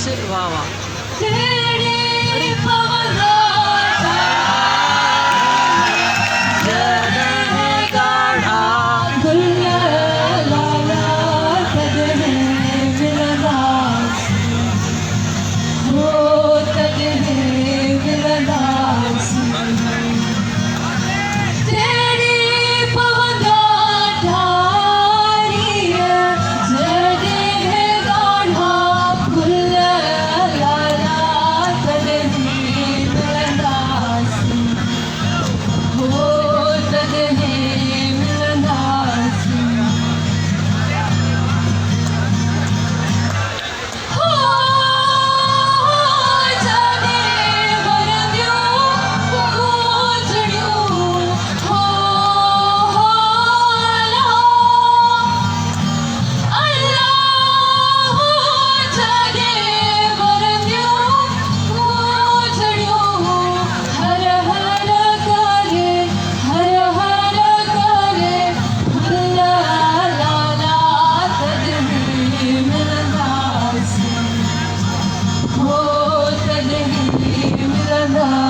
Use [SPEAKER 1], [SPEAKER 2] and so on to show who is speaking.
[SPEAKER 1] वाह वाह
[SPEAKER 2] तेरे पवना
[SPEAKER 1] गाढ़ा
[SPEAKER 2] गुल्ला लाला तजहे मिलदास हो तजहे मिलदास तेरी पवना ढारी जगे गाढ़ा गुल्ला लाला तजहे मिलदास हो तजहे मिलदास हो जाने वरदियों गोजड़ियों हो अल्लाह हो जाने वरदियों गोजड़ियों हर हर करे भुल्ला लाला तजहे मिलदास हो तजहे मिलदास